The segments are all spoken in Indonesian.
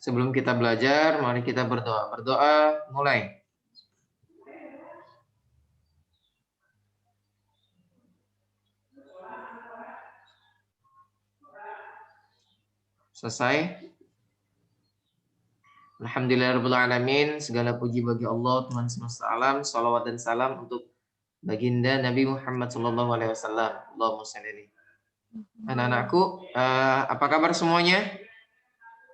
Sebelum kita belajar, mari kita berdoa. Berdoa, mulai. Selesai. Alhamdulillahirrahmanirrahim. Segala puji bagi Allah, Tuhan semesta alam. Salawat dan salam untuk baginda Nabi Muhammad SAW. Allahumma shalli alaihi. Anak-anakku, apa kabar semuanya?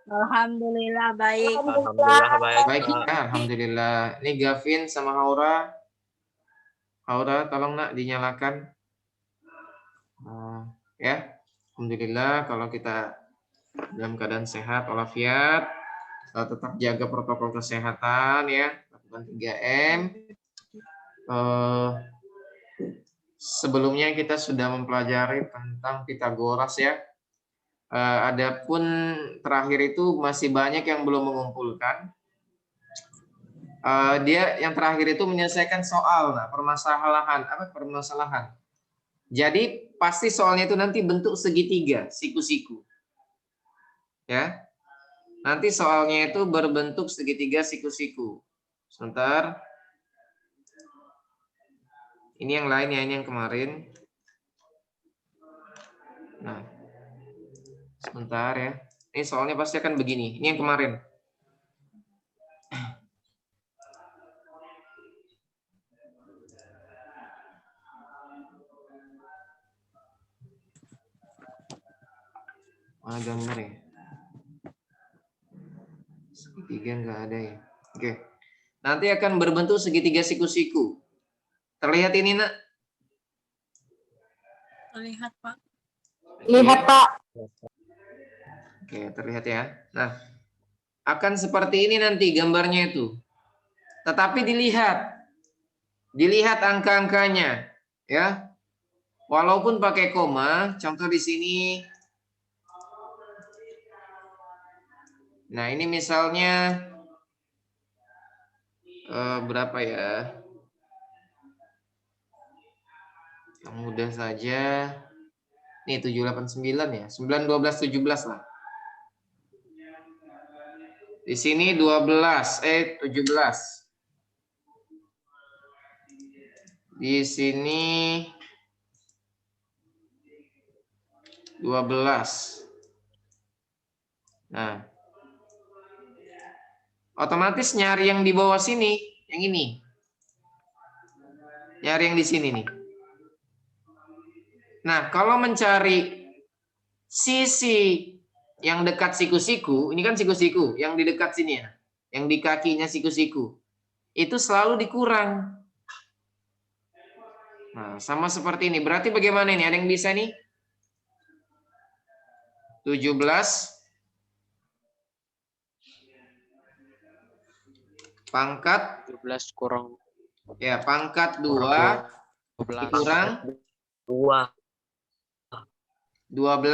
Alhamdulillah baik. Alhamdulillah baik. Baik ya, alhamdulillah. Ini Gavin sama Haura. Haura, tolong nak dinyalakan. Ya, alhamdulillah kalau kita dalam keadaan sehat walafiat, tetap jaga protokol kesehatan ya, lakukan 3M. Sebelumnya kita sudah mempelajari tentang Pitagoras ya. Adapun terakhir itu masih banyak yang belum mengumpulkan. Dia yang terakhir itu menyelesaikan soal, permasalahan. Jadi pasti soalnya itu nanti bentuk segitiga, siku-siku. Ya. Nanti soalnya itu berbentuk segitiga, siku-siku. Sebentar. Ini yang lain ya, ini yang kemarin. Nah, sebentar ya. Ini soalnya pasti akan begini. Ini yang kemarin. Mana gambar ya? Segitiga nggak ada ya. Oke. Nanti akan berbentuk segitiga siku-siku. Terlihat ini nak? Terlihat Pak. Lihat Pak. Oke, terlihat ya. Nah, akan seperti ini nanti gambarnya itu. Tetapi dilihat angka-angkanya, ya. Walaupun pakai koma, contoh di sini. Nah, ini misalnya berapa ya? Yang mudah saja. Nih 789 ya. 9 12 17 lah. Di sini 17. Di sini 12. Nah, otomatis nyari yang di bawah sini, yang ini. Nyari yang di sini nih. Nah, kalau mencari sisi yang dekat siku-siku, ini kan siku-siku, yang di dekat sini ya, yang di kakinya siku-siku, itu selalu dikurang. Nah, sama seperti ini. Berarti bagaimana ini? Ada yang bisa nih? 17 pangkat 17 kurang ya, pangkat 2 dikurang 2 12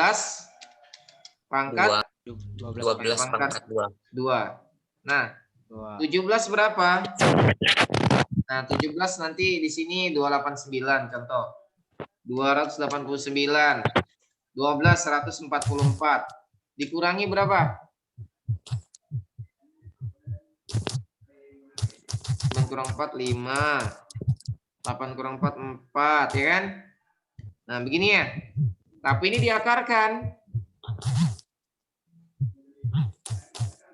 pangkat 12 pangkat 2. Nah, 17 berapa? Nah, 17 nanti di sini 289 contoh. 289. 12 144. Dikurangi berapa? 9 kurang 4 5. 8 kurang 4 4 ya kan? Nah, begini ya. Tapi ini diakarkan.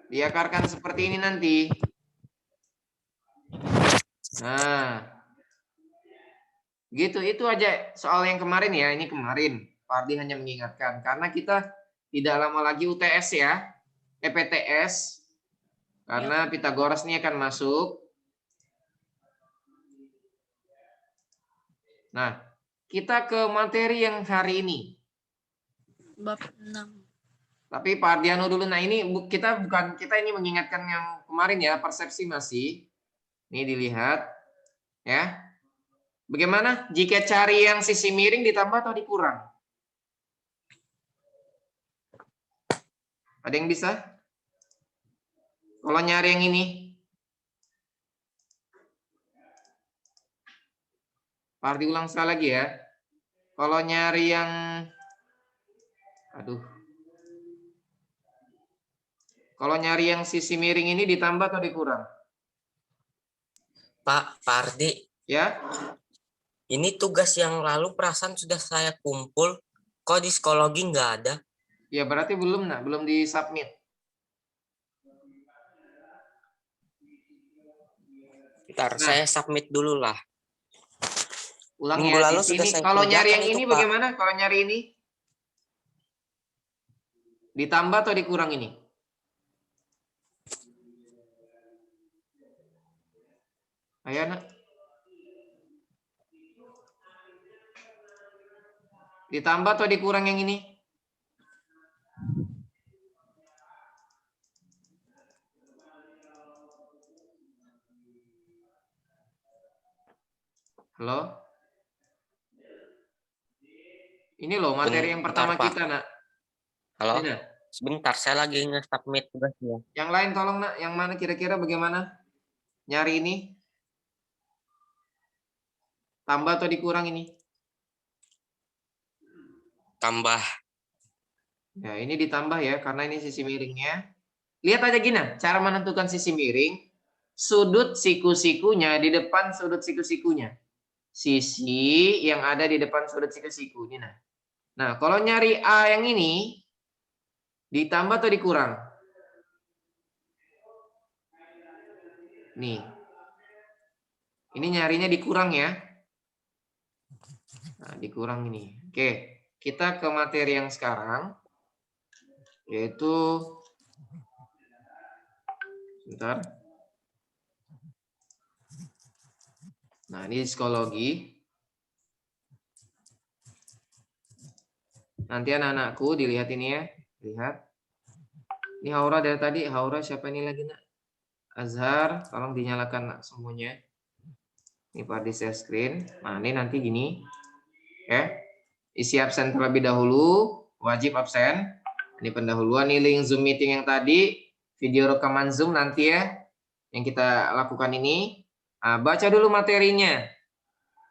Diakarkan seperti ini nanti. Nah. Gitu, itu aja soal yang kemarin ya. Ini kemarin. Pak Ardi hanya mengingatkan. Karena kita tidak lama lagi UTS ya. PTS. Karena Pitagoras ini akan masuk. Nah, kita ke materi yang hari ini. Bab 6. Tapi Pak Ardiano dulu. Nah, ini kita ini mengingatkan yang kemarin ya, persepsi masih. Ini dilihat ya. Bagaimana jika cari yang sisi miring ditambah atau dikurang? Ada yang bisa? Kalau nyari yang ini. Pak Ardi ulang sekali lagi ya. Kalau nyari yang Kalau nyari yang sisi miring ini ditambah atau dikurang? Pak Ardi, Ya, ini tugas yang lalu perasaan sudah saya kumpul. Kok di psikologi nggak ada? ya berarti belum nak, belum disubmit. Ntar Nah. saya submit dulu lah. Ulang Minggu ya lalu di sudah sini. saya Kalau nyari kerjakan yang itu, ini Pak. bagaimana? Kalau nyari ini ditambah atau dikurang ini? Ayo nak. Ditambah atau dikurang yang ini? Halo? Ini loh materi yang Bentar, pertama Pak. kita nak. Halo, Ini, nak. sebentar saya lagi nge-submit tugasnya. Yang lain tolong nak. Yang mana kira-kira bagaimana? Nyari ini? Tambah atau dikurang ini? Tambah. Ya, ini ditambah ya, karena ini sisi miringnya. Lihat aja gini, cara menentukan sisi miring. Sudut siku-sikunya di depan sudut siku-sikunya. Sisi yang ada di depan sudut siku-siku. Ini nah. Nah, kalau nyari A yang ini, ditambah atau dikurang? Nih. Ini nyarinya dikurang ya. Nah, dikurang ini. Oke, kita ke materi yang sekarang. Yaitu sebentar. Nah, ini psikologi. Nanti anak-anakku dilihat ini ya. Lihat. Ini Haura dari tadi. Haura siapa ini lagi nak? Azhar, tolong dinyalakan nak semuanya. Ini Pak di share screen. Nah, ini nanti gini. Ya. Isi absen terlebih dahulu. Wajib absen. Ini pendahuluan. Ini link Zoom meeting yang tadi. Video rekaman Zoom nanti ya. Yang kita lakukan ini. Nah, baca dulu materinya.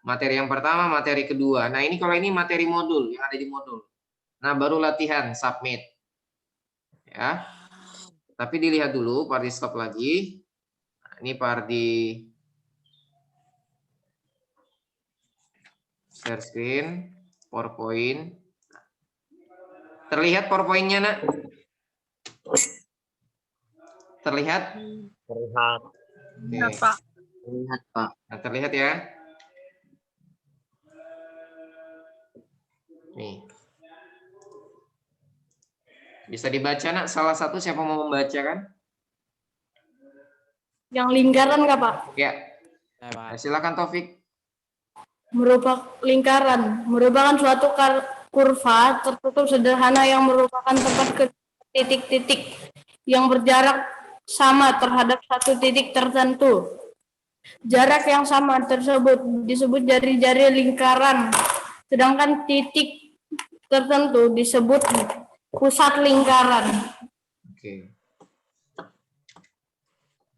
Materi yang pertama, materi kedua. Nah, ini kalau ini materi modul. Yang ada di modul. Nah, baru latihan, submit. Ya. Tapi dilihat dulu, Pardi stop lagi. Nah, ini Pardi share screen, PowerPoint. Terlihat PowerPoint-nya, nak? Terlihat? Terlihat. Iya, Oke. Pak. Terlihat, Pak. Nah, terlihat ya. Nih. Bisa dibaca, nak? Salah satu siapa mau membaca kan? Yang lingkaran nggak Pak? Ya. Nah, silakan Taufik. Merupakan suatu kurva tertutup sederhana yang merupakan tempat ke titik-titik yang berjarak sama terhadap satu titik tertentu. Jarak yang sama tersebut disebut jari-jari lingkaran, sedangkan titik tertentu disebut pusat lingkaran. Oke.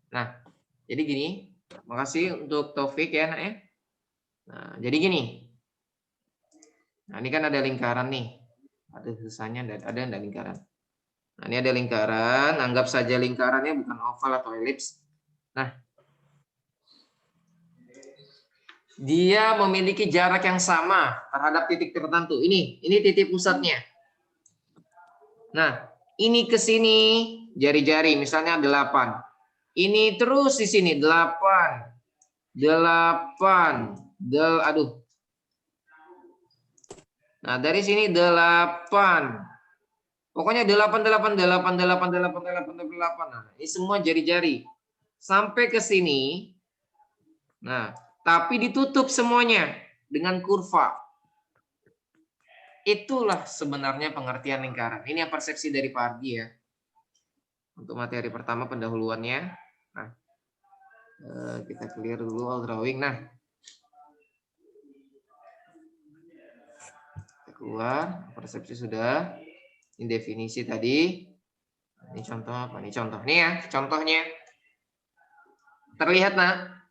Nah, jadi gini. Makasih untuk Taufik ya, nak ya. Nah, jadi gini. Nah, ini kan ada lingkaran nih. Ada sisanya, ada lingkaran. Nah, ini ada lingkaran. Anggap saja lingkarannya bukan oval atau elips. Nah, dia memiliki jarak yang sama terhadap titik tertentu. Ini titik pusatnya. Nah, ini ke sini jari-jari, misalnya 8. Ini terus di sini 8. Aduh. Nah, dari sini 8. Pokoknya 8. Nah, ini semua jari-jari. Sampai ke sini. Nah, tapi ditutup semuanya dengan kurva. Itulah sebenarnya pengertian lingkaran. Ini yang persepsi dari Pak Ardi ya. Untuk materi pertama pendahuluannya. Nah, kita clear dulu all drawing. Nah, keluar persepsi sudah. Ini definisi tadi. Ini contoh apa? Ini contoh. Nih ya, contohnya. Terlihat, nak?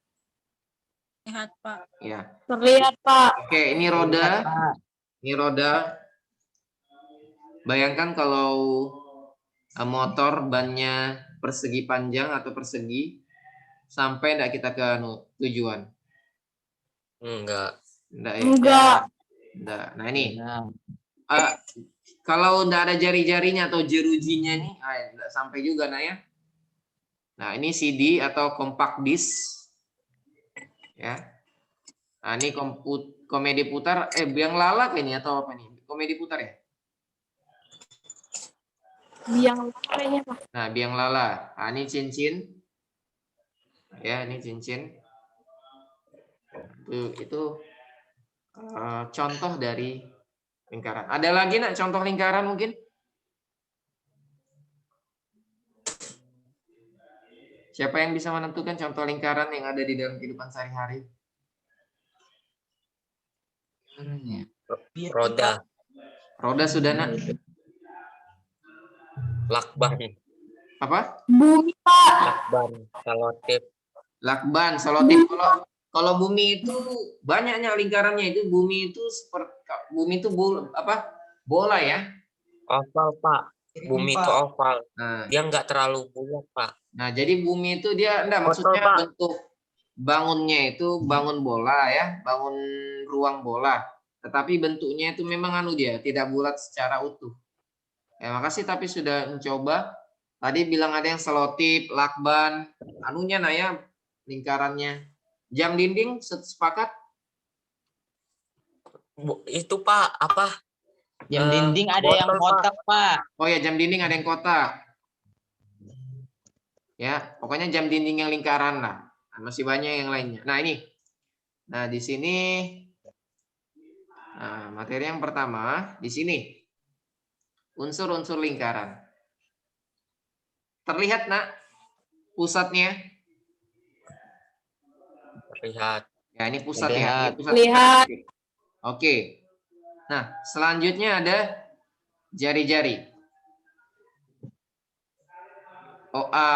Lihat, Pak. Ya. Terlihat Pak. Oke, ini roda. Ini roda. Bayangkan kalau motor bannya persegi panjang atau persegi, sampai enggak kita ke tujuan? Enggak. Enggak ya? Enggak. Enggak. Nah ini, kalau enggak ada jari-jarinya atau jerujinya nih, enggak sampai juga nah ya. Nah ini CD atau compact disc, ya. Nah ini komedi putar, biang lala kayaknya atau apa nih? Komedi putar ya? Biang kayaknya Pak. Nah, biang lala. Nah, ini cincin. Ya, ini cincin. Itu contoh dari lingkaran. Ada lagi nak contoh lingkaran mungkin? Siapa yang bisa menentukan contoh lingkaran yang ada di dalam kehidupan sehari-hari? Roda, Roda sudah nak? lakban, Apa? Bumi Pak. lakban, selotip. Lakban, selotip. Kalau bumi itu banyaknya lingkarannya. Itu bumi itu bola ya. Oval, Pak. Bumi itu oval. Nah, Dia nggak terlalu bulat, Pak. Nah, jadi bumi itu dia maksudnya Pak. bentuk bangunnya itu bangun bola ya, bangun ruang bola. Tetapi bentuknya itu memang dia tidak bulat secara utuh. Ya, makasih tapi sudah mencoba. Tadi bilang ada yang selotip, lakban, ya lingkarannya. Jam dinding sepakat? Itu Pak, apa? Jam dinding ada yang botol, kotak, Pak. Oh ya, jam dinding ada yang kotak. Ya, pokoknya jam dinding yang lingkaran lah. Nah, masih banyak yang lainnya. Nah, ini. Nah, di sini materi yang pertama di sini. Unsur-unsur lingkaran. Terlihat, Nak? Pusatnya? Terlihat. Ya, ini pusat Terlihat. ya. Ini pusat. Lihat. Oke. Nah, selanjutnya ada jari-jari. OA.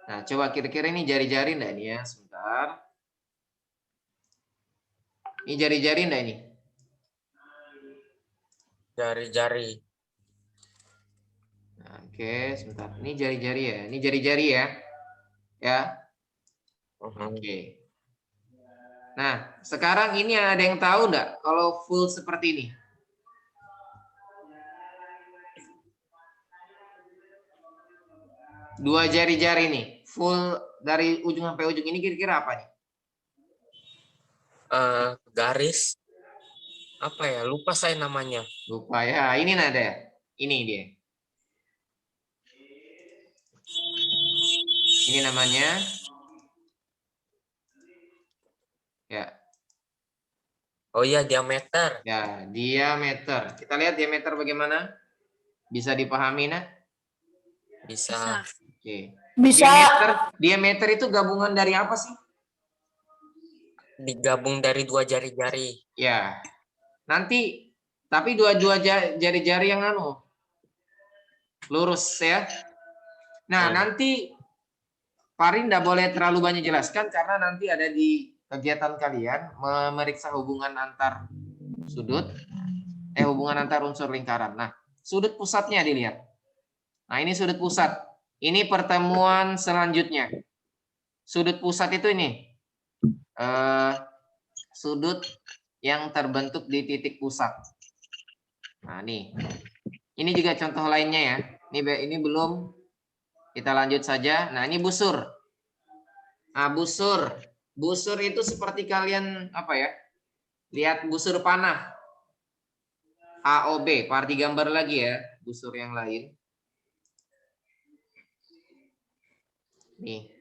Nah, coba kira-kira ini jari-jari enggak ini ya? Sebentar. Ini jari-jari enggak ini? Jari-jari. Nah, oke, sebentar. Ini jari-jari ya. Ini jari-jari ya. Ya. Oke. Nah, sekarang ini ada yang tahu enggak kalau full seperti ini? Dua jari-jari nih, full dari ujung sampai ujung ini kira-kira apa nih? Garis. Apa ya? Lupa saya namanya. Lupa ya. Ini nada. Ini dia. Ini namanya. Ya. Oh iya, diameter. Ya, diameter. Kita lihat diameter bagaimana? Bisa dipahami, nak? Bisa. Oke. Bisa. Diameter itu gabungan dari apa sih? Digabung dari dua jari-jari. Ya. Nanti tapi dua jari-jari yang lurus ya. Nah, nanti Farin tidak boleh terlalu banyak jelaskan karena nanti ada di kegiatan kalian memeriksa hubungan antar sudut, hubungan antar unsur lingkaran. Nah, sudut pusatnya dilihat. Nah, ini sudut pusat. Ini pertemuan selanjutnya. Sudut pusat itu ini. Sudut yang terbentuk di titik pusat. Nah, nih. Ini juga contoh lainnya ya. Ini belum. Kita lanjut saja. Nah, ini busur. Nah, busur. Busur itu seperti kalian apa ya? Lihat busur panah. AOB, parti gambar lagi ya, busur yang lain. Nih.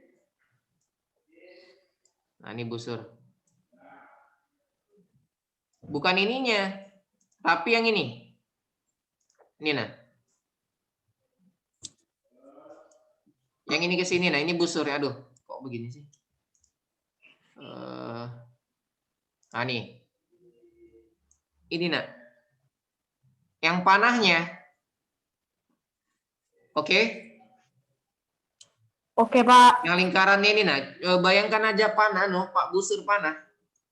Nah, ini busur. Bukan ininya, tapi yang ini. Ini nah. Yang ini ke sini, nah ini busur ya. Aduh, kok begini sih? Nah nih. Ini nak. Yang panahnya. Oke. Oke, Pak. Yang lingkarannya ini nah. Bayangkan aja panah, Pak, busur panah.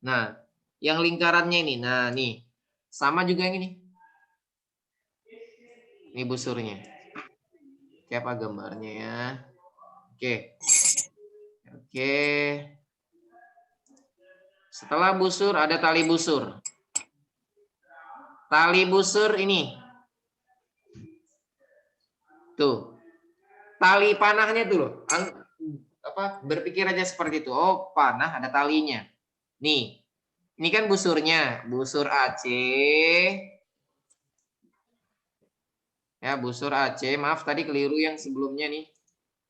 Nah, yang lingkarannya ini. Nah, nih. Sama juga yang ini. Ini busurnya. Oke, apa gambarnya ya? Oke. Oke. Setelah busur ada tali busur. Tali busur ini. Tuh. Tali panahnya tuh loh. Berpikir aja seperti itu. Oh, panah ada talinya. Nih. Ini kan busurnya, busur AC. Ya, busur AC. Maaf tadi keliru yang sebelumnya nih.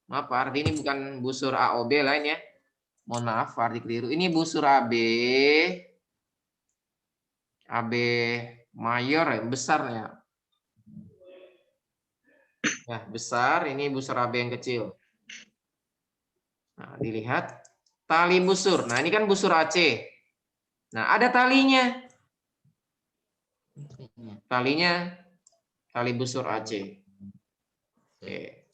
Maaf, Pak Ardi, ini bukan busur AOB lain ya. Mohon maaf, Pak Ardi keliru. Ini busur AB. AB mayor ya, besar ya. Ya, besar. Ini busur AB yang kecil. Nah, dilihat. Tali busur. Nah, ini kan busur AC. Nah, ada talinya. Talinya tali busur AC. Oke.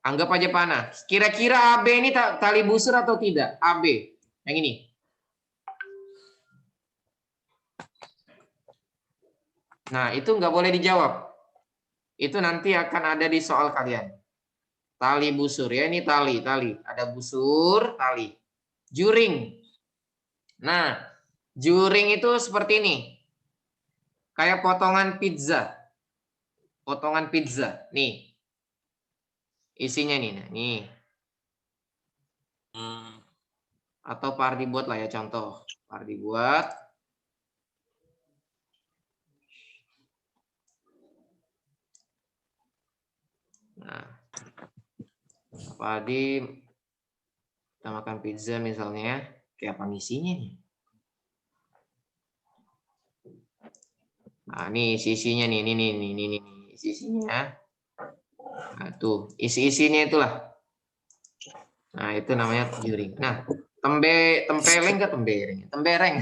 Anggap aja panah. Kira-kira AB ini tali busur atau tidak? AB. Yang ini. Nah, itu nggak boleh dijawab. Itu nanti akan ada di soal kalian. Tali busur ya, ini tali. Ada busur, tali. Juring. Nah, juring itu seperti ini. Kayak potongan pizza. Potongan pizza. Nih. Isinya nih. Nah, nih. Atau Pak Ardi buat lah ya contoh. Pak Ardi buat. Nah. Pak Ardi kita makan pizza misalnya. Kayak apa isinya nih? Nah, ini isinya nih. Ini isinya. Nah, tuh, isi-isinya itulah. Nah, itu namanya juring. Nah, tempeleng ke tembereng? Tembereng.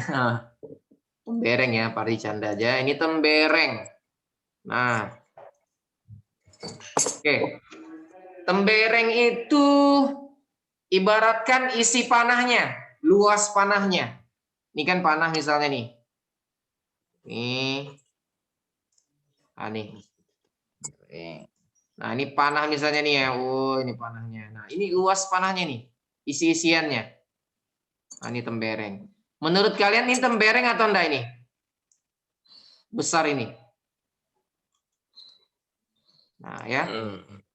Tembereng ya, Pak Canda aja. Ini tembereng. Nah. Oke. Tembereng itu ibaratkan isi panahnya, luas panahnya. Ini kan panah misalnya nih. Nih. Nah, nih. Nah, ini panah misalnya nih ya. Oh, ini panahnya. Nah, ini luas panahnya nih. Isi-isiannya. Nah, ini tembereng. Menurut kalian ini tembereng atau enggak ini? Besar ini. Nah, ya.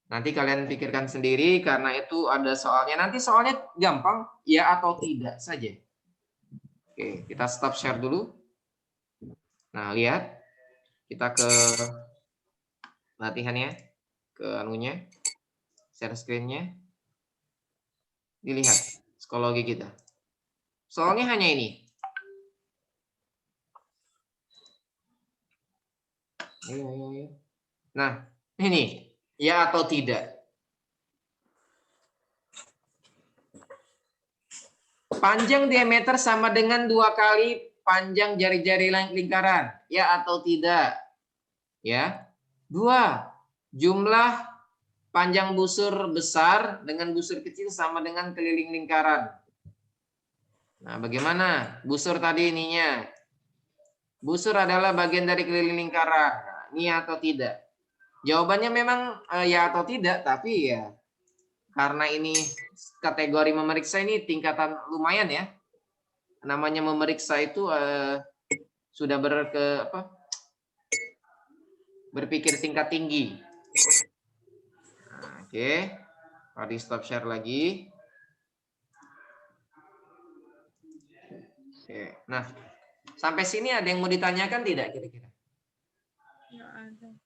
Nanti kalian pikirkan sendiri karena itu ada soalnya. Nanti soalnya gampang, ya atau tidak saja. Oke, kita stop share dulu. Nah, lihat. Kita ke latihannya, ke anunya. Share screen-nya. Dilihat psikologi kita. Soalnya hanya ini. Ayo. Nah, ini. Ya atau tidak. Panjang diameter sama dengan 2 kali panjang jari-jari lingkaran. Ya atau tidak? Ya. 2. Jumlah panjang busur besar dengan busur kecil sama dengan keliling lingkaran. Nah, bagaimana? Busur tadi ininya. Busur adalah bagian dari keliling lingkaran. Nah, ini atau tidak? Jawabannya memang ya atau tidak, tapi ya karena ini kategori memeriksa ini tingkatan lumayan ya. Namanya memeriksa itu sudah berpikir tingkat tinggi. Nah, oke. Tadi stop share lagi. Oke. Nah, sampai sini ada yang mau ditanyakan tidak kira-kira?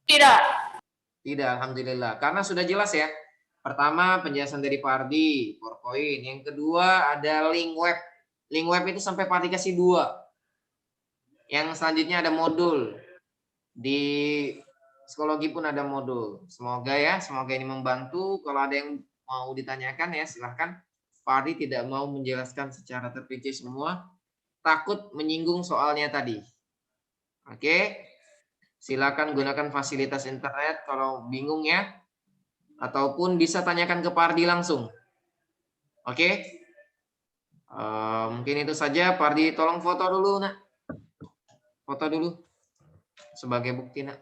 Tidak. Tidak, alhamdulillah. Karena sudah jelas ya. Pertama, penjelasan dari Pak Ardi, PowerPoint. Yang kedua, ada link web. Link web itu sampai Pak Ardi kasih 2. Yang selanjutnya ada modul. Di psikologi pun ada modul. Semoga ini membantu. Kalau ada yang mau ditanyakan ya, silahkan. Pak Ardi tidak mau menjelaskan secara terperinci semua. Takut menyinggung soalnya tadi. Oke. Silakan gunakan fasilitas internet kalau bingung ya. Ataupun bisa tanyakan ke Pak Ardi langsung. Oke. Mungkin itu saja. Pak Ardi tolong foto dulu, nak. Foto dulu. Sebagai bukti, nak.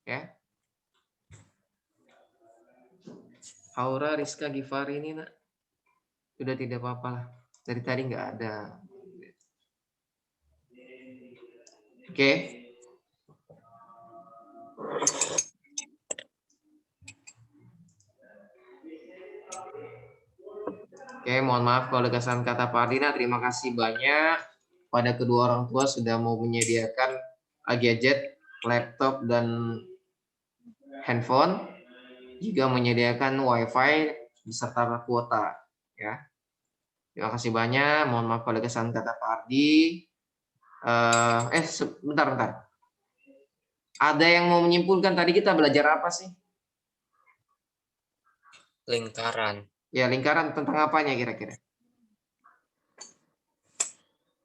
Ya. Aura Rizka Gifari ini nak. Sudah tidak apa-apa lah. Dari tadi nggak ada. Oke. Oke, mohon maaf kalau ada kesalahan kata Pak Ardina. Terima kasih banyak pada kedua orang tua sudah mau menyediakan gadget, laptop, dan handphone, juga menyediakan WiFi beserta kuota. Ya, terima kasih banyak. Mohon maaf kalau ada kesalahan kata Pak Ardi. Bentar. Ada yang mau menyimpulkan tadi kita belajar apa sih? Lingkaran. Ya, lingkaran tentang apanya kira-kira?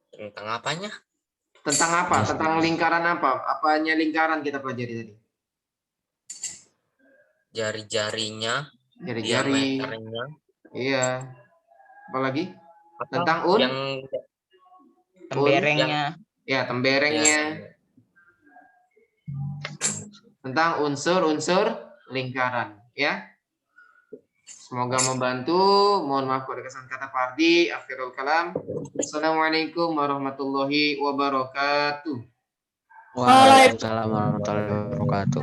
Tentang apanya? Tentang apa? Tentang lingkaran apa? Apanya lingkaran kita pelajari tadi? Jari-jarinya, Jari-jari. diameternya. Iya. Apalagi? Apa Tentang yang Temberengnya. Ya, temberengnya. ya, Tentang unsur-unsur lingkaran. Ya. Semoga membantu. Mohon maaf kalau ada kesalahan kata Pak Ardi. Akhirul kalam. Assalamualaikum warahmatullahi wabarakatuh. Waalaikumsalam Waalaikumsalam warahmatullahi wabarakatuh.